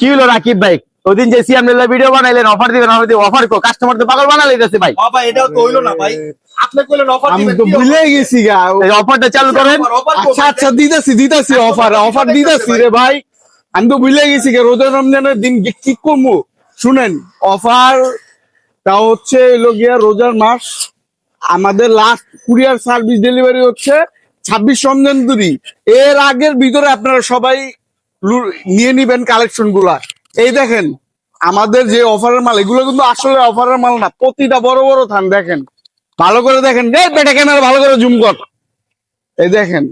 কি হলো রাকিব ভাই, ওদিন যে সিএমএল ভিডিও বানাইলেন অফার দিবেন অফার কো কাস্টমার তো পাগল বানালে যাচ্ছে ভাই। বাবা এটাও তো হইলো না ভাই, আপনি কইলেন অফার আমি দিবেন, তো কি ভুলে গেছি গা। এই অফারটা চালু করেন। আচ্ছা আচ্ছা দিতেছি অফার দিতেছি রে ভাই। আমি তো ভুলে গেছি গা, রোজা রমজানের দিন কি কমু। শুনেন, অফার তা হচ্ছে এলো গিয়া রোজার মাস, আমাদের লাস্ট কুরিয়ার সার্ভিস ডেলিভারি হচ্ছে 26 রমজান দুরি। এর আগের ভিতরে আপনারা সবাই নিয়ে নিবেন কালেকশন গুলা। এই দেখেন আমাদের যে অফারের মাল, এগুলো কিন্তু আসলে অফারের মাল না, প্রতিটা বড় বড় থান। দেখেন ভালো করে দেখেন, বেটা ক্যামেরা ভালো করে জুম কর। এই দেখেন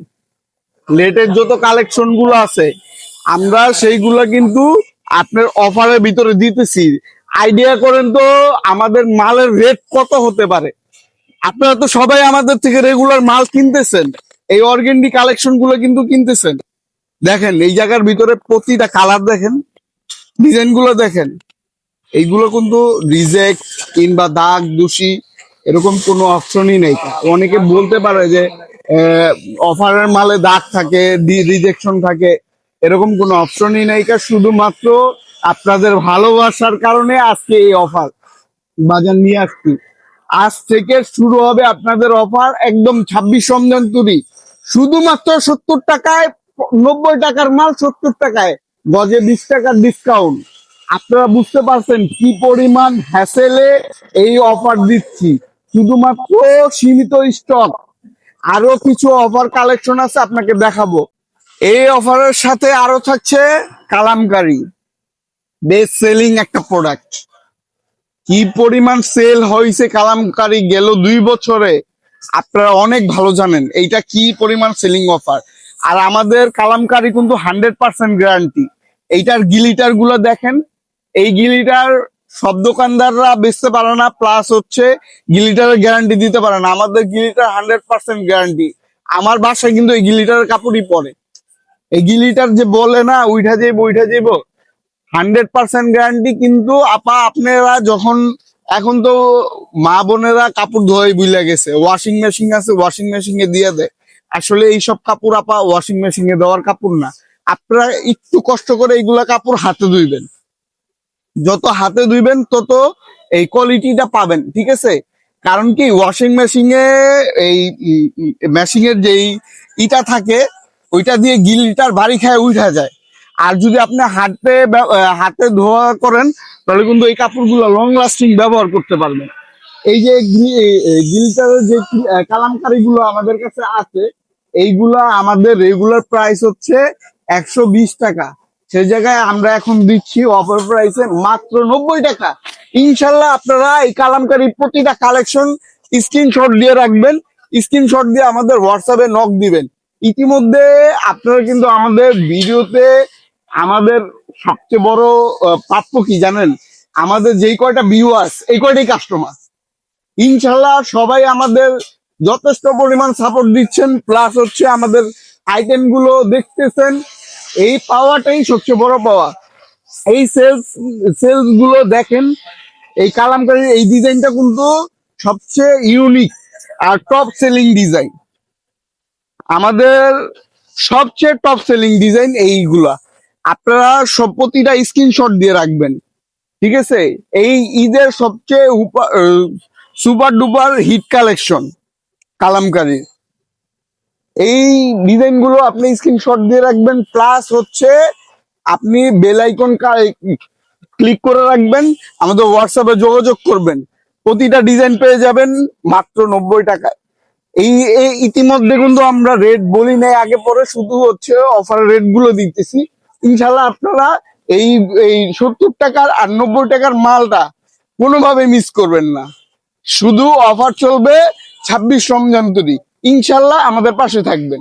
লেটের যত কালেকশন গুলো আছে আমরা সেইগুলা কিন্তু আপনার অফারের ভিতরে দিতেছি। আইডিয়া করেন তো আমাদের মালের রেট কত হতে পারে। আপনারা তো সবাই আমাদের থেকে রেগুলার মাল কিনতেছেন, এই অর্গেন্ডি কালেকশন গুলো কিন্তু কিনতেছেন। দেখেন এই জায়গার ভিতরে প্রতিটা কালার দেখেন, ডিজাইন গুলো দেখেন। এইগুলো কিন্তু রিজেক্ট কিংবা দাগ দোষী এরকম কোনো অপশনই নেই। অনেকে বলতে পারে যে অফারের মালে দাগ থাকে, রিজেকশন থাকে, এরকম কোনো অপশনই নেই। শুধুমাত্র আপনাদের ভালোবাসার কারণে আজকে এই অফার বাজার নিয়ে আসছি। আজ থেকে শুরু হবে আপনাদের অফার, একদম 26 রমজান তুরি, শুধুমাত্র 70 টাকায়। 90 টাকার মাল 70 টাকায়, গজে 20 টাকার ডিসকাউন্ট। আপনারা বুঝতে পারছেন কি পরিমাণ হ্যাসেলে এই অফার দিচ্ছি। শুধুমাত্র সীমিত স্টক, আরো কিছু অফার কালেকশন আছে আপনাকে দেখাবো। এই অফারের সাথে আরো থাকছে কালামকারী, বেস্ট সেলিং একটা প্রোডাক্ট। কি পরিমাণ সেল হয়েছে কালামকারী গেল 2 বছরে, আপনারা অনেক ভালো জানেন এইটা কি পরিমাণ সেলিং অফার। আর আমাদের কালামকারী কিন্তু 100% গ্যারান্টি। এইটার গিলিটার গুলো দেখেন, এই গিলিটার সব দোকানদাররা বেচতে পারে না, প্লাস হচ্ছে গিলিটারের গ্যারান্টি দিতে পারে না। আমাদের গিলিটার 100% গ্যারান্টি। আমার বাসায় কিন্তু এই গিলিটারের কাপড়ই পরে। এই গিলিটার যে বলে না উইঠা যাইব 100% গ্যারান্টি। কিন্তু আপা আপনারা যখন এখন তো মা বোনেরা কাপড় ধোয়াই বুঝলে গেছে, ওয়াশিং মেশিন আছে, ওয়াশিং মেশিনে দিয়ে দেয়। আসলে এইসব কাপড় আপা ওয়াশিং মেশিনে দেওয়ার কাপড় না। আপনারা একটু কষ্ট করে এইগুলা কাপড় হাতে ধুইবেন, যত হাতে ধুইবেন তত এই কোয়ালিটিটা পাবেন, ঠিক আছে? কারণ কি ওয়াশিং মেশিনে এই মেশিনের যেই ইটা থাকে ওইটা দিয়ে গিলটার বাড়ি খায় উঠা যায়। আর যদি আপনি হাতে ধোয়া করেন তাহলে কিন্তু এই কাপড়গুলো লং লাস্টিং ব্যবহার করতে পারবেন। এই যে গিলটারের যে কালামকারী গুলো আমাদের কাছে আছে, এইগুলা আমাদের রেগুলার প্রাইস হচ্ছে 120 টাকা। সেই জায়গায় আমরা এখন দিচ্ছি অফার প্রাইসে মাত্র 90 টাকা। ইনশাল্লাহ আপনারা এই কালামকারী প্রতিটা কালেকশন স্ক্রিনশট দিয়ে রাখবেন, স্ক্রিনশট দিয়ে আমাদের হোয়াটসঅ্যাপে নক দিবেন। ইতিমধ্যে আপনারা কিন্তু আমাদের ভিডিওতে আমাদের সবচেয়ে বড় প্রাপ্য কি জানেন? আমাদের যেই কয়টা ভিউয়ার্স এই কয়টাই কাস্টমার। ইনশাল্লাহ সবাই আমাদের যথেষ্ট পরিমাণ সাপোর্ট দিচ্ছেন, প্লাস হচ্ছে আমাদের আইটেম গুলো দেখতেছেন। এই পাওয়াটাই সবচেয়ে বড় পাওয়া। এই সেলস গুলো দেখেন, এই কালামকারীর এই ডিজাইনটা কিন্তু সবচেয়ে ইউনিক আর টপ সেলিং ডিজাইন। আমাদের সবচেয়ে টপ সেলিং ডিজাইন এইগুলা। আপনারা সব প্রতিটা স্ক্রিনশট দিয়ে রাখবেন, ঠিক আছে? এই ঈদের সবচেয়ে সুপার ডুপার হিট কালেকশন কালামকারীর এই ডিজাইন গুলো আপনি স্ক্রিনশট দিয়ে রাখবেন, প্লাস হচ্ছে আপনি বেল আইকন ক্লিক করে রাখবেন, আমাদের হোয়াটসঅ্যাপে যোগাযোগ করবেন। প্রতিটা ডিজাইন পেয়ে যাবেন মাত্র 90 টাকায়। এই ইতিমধ্যে কিন্তু আমরা রেট বলি নাই আগে পরে, শুধু হচ্ছে অফার রেট গুলো দিতেছি। ইনশাল্লাহ আপনারা এই এই 70 টাকার আর 90 টাকার মালটা কোনোভাবে মিস করবেন না। শুধু অফার চলবে 26 রমজান তৈরি। ইনশাল্লাহ আমাদের পাশে থাকবেন।